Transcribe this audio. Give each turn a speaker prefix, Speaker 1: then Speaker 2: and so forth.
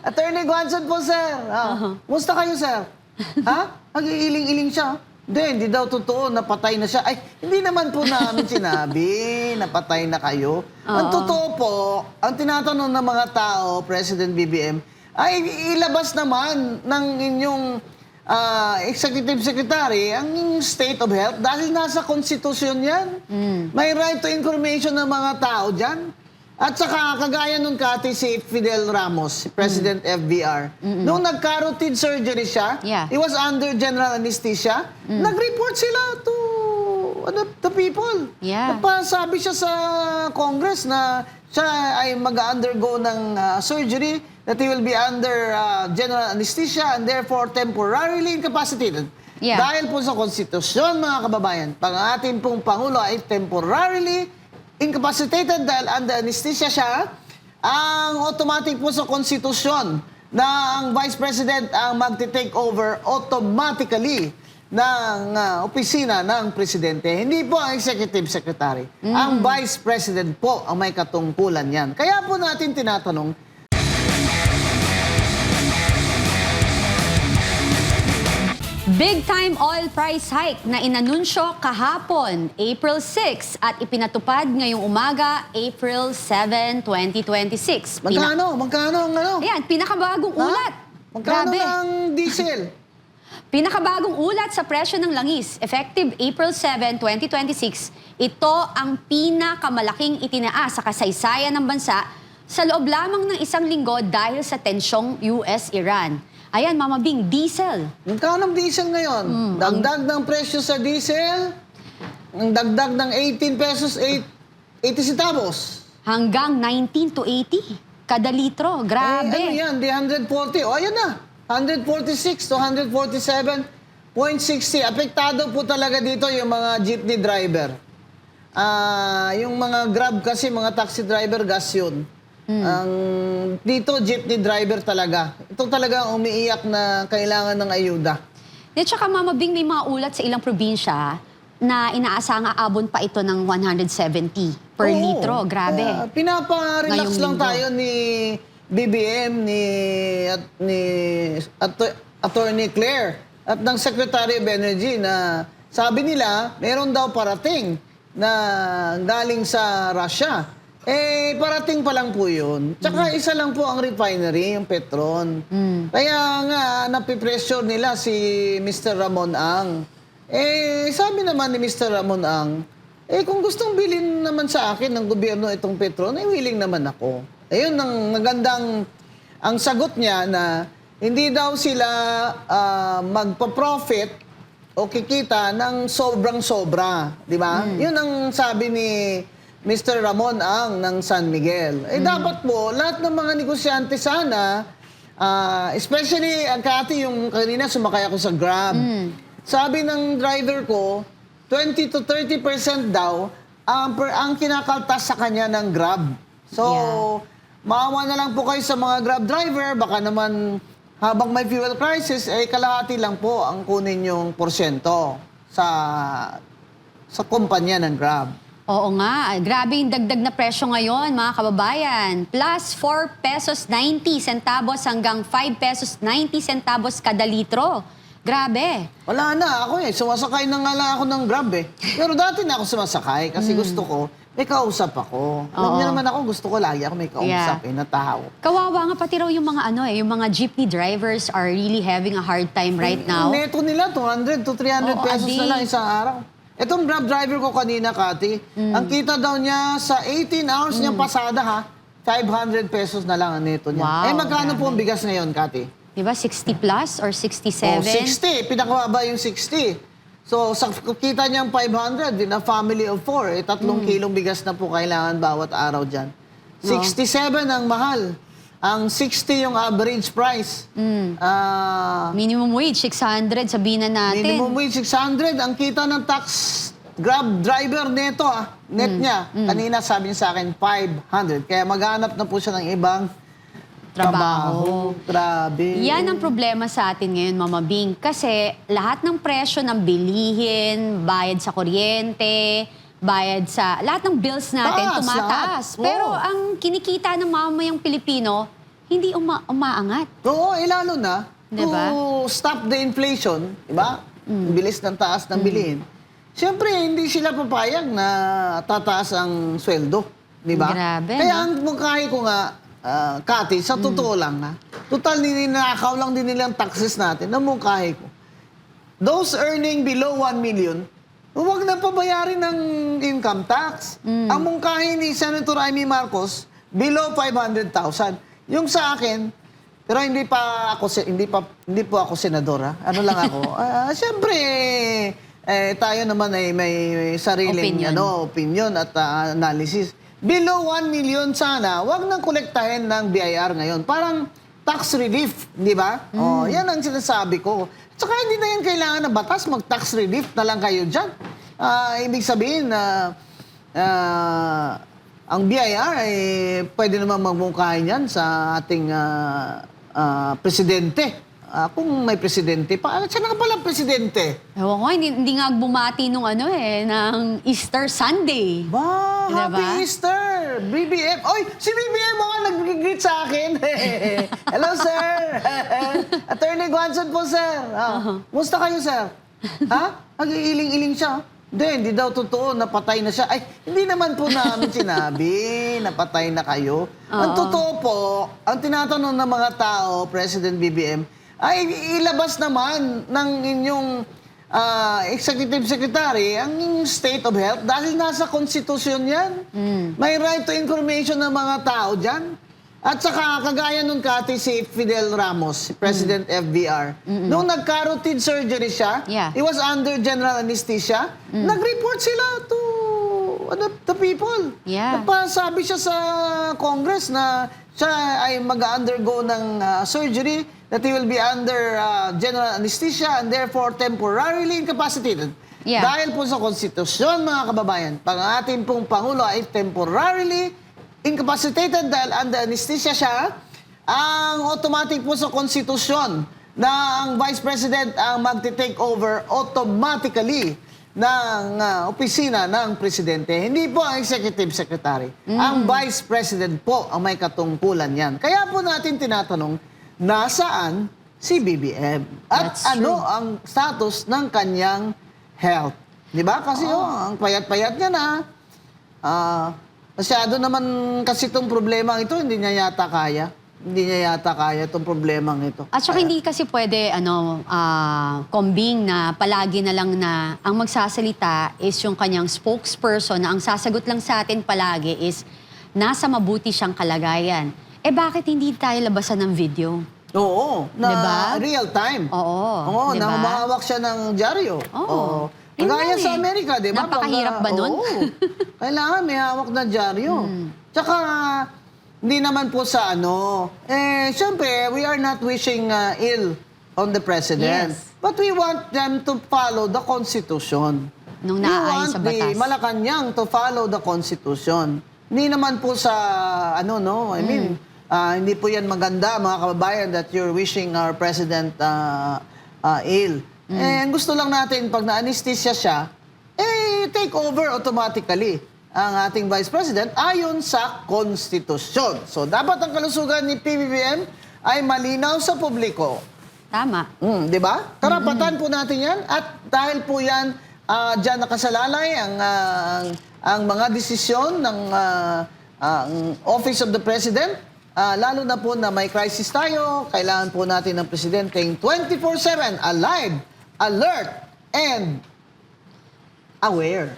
Speaker 1: Attorney Guanzon po, sir. Musta kayo, sir? Ha? Nag-iiling-iling siya. Hindi daw totoo, napatay na siya. Ay, hindi naman po namin sinabi, napatay na kayo. Ang totoo po, ang tinatanong ng mga tao, President BBM, ay ilabas naman ng inyong Executive Secretary ang inyong state of health dahil nasa konstitusyon yan. May right to information ng mga tao dyan. At saka, kagaya nun Kati, si Fidel Ramos, si President FBR, nung nagka-routine surgery siya, he was under general anesthesia, nag-report sila to the people. Napasabi siya sa Congress na siya ay mag-undergo ng surgery, that he will be under general anesthesia and therefore temporarily incapacitated. Dahil po sa konstitusyon, mga kababayan, pang ating pong Pangulo ay temporarily incapacitated dahil under anesthesia siya, ang automatic po sa konstitusyon na ang Vice President ang magti-take over automatically ng opisina ng Presidente. Hindi po ang Executive Secretary. Ang Vice President po ang may katungkulan yan. Kaya po natin tinatanong,
Speaker 2: Big-time oil price hike na inanunsyo kahapon, April 6, at ipinatupad ngayong umaga, April 7, 2026.
Speaker 1: magkano ang ano?
Speaker 2: Ayan, pinakabagong ulat.
Speaker 1: Magkano
Speaker 2: Grabe.
Speaker 1: ang diesel?
Speaker 2: Pinakabagong ulat sa presyo ng langis, effective April 7, 2026. Ito ang pinakamalaking itinaas sa kasaysayan ng bansa sa loob lamang ng isang linggo dahil sa tensyong US-Iran. Ayan, Mama Bing, diesel.
Speaker 1: Magkano ang diesel ngayon? Dagdag ng presyo sa diesel, ang dagdag ng 18 pesos, 80 centavos.
Speaker 2: Hanggang 19 to 80 kada litro. Grabe.
Speaker 1: Ano yan? Di 140. O, ayan na. 146 to 147.60. Apektado po talaga dito yung mga jeepney driver. Yung mga Grab kasi, mga taxi driver, gas yun. Dito, jeepney driver talaga. Ito talaga ang umiiyak na kailangan ng ayuda.
Speaker 2: At saka, Mama Bing, may mga ulat sa ilang probinsya na inaasang aabon pa ito ng 170 per litro. Grabe.
Speaker 1: Pinapa-relax lang tayo ni BBM, ni Attorney Claire at ng Secretary of Energy na sabi nila, meron daw parating na galing sa Russia. Parating pa lang po yun. Tsaka isa lang po ang refinery, yung Petron. Kaya nga, napipressure nila si Mr. Ramon Ang. Sabi naman ni Mr. Ramon Ang, kung gustong bilhin naman sa akin ng gobyerno itong Petron, willing naman ako. Ayun, ang magandang, ang sagot niya na hindi daw sila magpa-profit o kikita ng sobrang-sobra. Di ba? Yun ang sabi ni Mr. Ramon Ang ng San Miguel. Dapat po, lahat ng mga negosyante sana, especially ang Kati, yung kanina sumakay ako sa Grab. Sabi ng driver ko, 20 to 30% daw ang kinakaltas sa kanya ng Grab. So, maawa na lang po kayo sa mga Grab driver. Baka naman habang may fuel crisis, kalahati lang po ang kunin yung porsyento sa kumpanya ng Grab.
Speaker 2: Oo nga, grabe yung dagdag na presyo ngayon, mga kababayan. Plus 4 pesos 90 centavos hanggang 5 pesos 90 centavos kada litro. Grabe.
Speaker 1: Wala na, ako sumasakay na nga lang ako ng Grab Pero dati na ako sumasakay kasi gusto ko, may kausap ako. Alam niyo naman ako, gusto ko lagi ako may kausap na tao.
Speaker 2: Kawawa nga pati raw yung mga yung mga jeepney drivers are really having a hard time right now.
Speaker 1: Neto nila, 200 to 300 pesos na lang isang araw. Itong Grab driver ko kanina, Kati, ang kita daw niya sa 18 hours niyang pasada, 500 pesos na lang ang neto niya.
Speaker 2: Wow,
Speaker 1: magkano po ang bigas ngayon, Kati?
Speaker 2: Diba, 60 plus or 67?
Speaker 1: 60. Pinakababa yung 60. So, sa kita niyang 500, in a family of 4, 3 kilong bigas na po kailangan bawat araw dyan. 67 ang mahal. Ang 60 yung average price.
Speaker 2: Minimum wage, 600, sabihin na natin.
Speaker 1: Minimum wage, 600. Ang kita ng tax Grab driver neto, net niya. Kanina sabi niya sa akin, 500. Kaya maghanap na po siya ng ibang trabaho. Grabe.
Speaker 2: Yan ang problema sa atin ngayon, Mama Bing. Kasi lahat ng presyo ng bilihin, bayad sa kuryente, bayad sa lahat ng bills natin tumataas. Pero ang kinikita ng mamamayang Pilipino, hindi umaangat.
Speaker 1: Oo, lalo na
Speaker 2: Diba?
Speaker 1: to stop the inflation, di ba? Ang bilis ng taas ng bilihin. Siyempre, hindi sila papayag na tataas ang sweldo, di ba?
Speaker 2: Grabe,
Speaker 1: Kaya
Speaker 2: no?
Speaker 1: ang mungkahi ko nga, Kati, sa totoo lang ha, total ninakaw lang din nilang taxes natin, ang mungkahi ko. Those earning below 1 million, huwag na pabayarin ng income tax. Ang mungkahi ni Senator Amy Marcos, below 500,000. Yung sa akin, pero hindi po ako senador ha. Ano lang ako. Siyempre, tayo naman ay may sariling opinion at analysis. Below 1 million sana, wag nang kolektahin ng BIR ngayon. Parang tax relief, di ba? Yan ang sinasabi ko. Tsaka hindi na yan kailangan ng batas, mag-tax relief na lang kayo dyan. Ibig sabihin na ang BIR ay pwede naman magmungkahin yan sa ating presidente. Kung may presidente pa, siya na pala presidente.
Speaker 2: Ewan ko, hindi nga bumati ng Easter Sunday.
Speaker 1: Ba,
Speaker 2: Diba?
Speaker 1: Happy Easter! BBM! Oy, si BBM mga nag-greet sa akin. Hello, sir! Attorney Guanzon po, sir. Musta kayo, sir? Ha? Nag-iiling-iling siya. Hindi daw totoo, napatay na siya. Ay, hindi naman po namin sinabi, napatay na kayo. Ang totoo po, ang tinatanong ng mga tao, President BBM, ay ilabas naman ng inyong executive secretary ang inyong state of health dahil nasa konstitusyon yan. May right to information ng mga tao dyan. At saka, kagaya nung Kati, si Fidel Ramos, si President FVR, nung nagka-routine surgery siya, he was under general anesthesia, nag-report sila to the people. Nagpasabi siya sa Congress na siya ay mag-undergo ng surgery, that he will be under general anesthesia and therefore temporarily incapacitated. Dahil po sa konstitusyon, mga kababayan, pag ating pong Pangulo ay temporarily incapacitated dahil under anesthesia siya, ang automatic po sa konstitusyon na ang Vice President ang magti-take over automatically ng opisina ng Presidente. Hindi po ang Executive Secretary. Ang Vice President po ang may katungkulan yan. Kaya po natin tinatanong, nasaan si BBM? At ano ang status ng kanyang health? Di ba? Kasi ang payat-payat niya na. Masyado naman kasi itong problema ito, hindi niya yata kaya. Hindi niya yata kaya itong problemang ito.
Speaker 2: At saka hindi kasi pwede, kombing na palagi na lang na ang magsasalita is yung kanyang spokesperson na ang sasagot lang sa atin palagi is nasa mabuti siyang kalagayan. Bakit hindi tayo labasan ng video?
Speaker 1: Oo, na
Speaker 2: diba?
Speaker 1: real time.
Speaker 2: Oo,
Speaker 1: na
Speaker 2: diba?
Speaker 1: humahawak siya ng dyaryo.
Speaker 2: Oo.
Speaker 1: Kagaya sa Amerika, di ba?
Speaker 2: Napakahirap ba nun?
Speaker 1: Oo. Kailangan may hawak na dyaryo. Tsaka, hindi naman po sa siyempre, we are not wishing ill on the President.
Speaker 2: Yes.
Speaker 1: But we want them to follow the Constitution.
Speaker 2: Nung naaayon sa
Speaker 1: We want
Speaker 2: batas.
Speaker 1: the Malacanang to follow the Constitution. Hindi naman po sa, hindi po yan maganda, mga kababayan, that you're wishing our President ill. And gusto lang natin, pag na-anesthesia siya, take over automatically ang ating Vice President ayon sa Konstitusyon. So, dapat ang kalusugan ni PBBM ay malinaw sa publiko.
Speaker 2: Tama.
Speaker 1: Di ba? Karapatan po natin yan. At dahil po yan, dyan nakasalalay ang mga desisyon ng Office of the President. Lalo na po na may crisis tayo, kailangan po natin ng Presidenteng 24/7 alive, alert, and aware.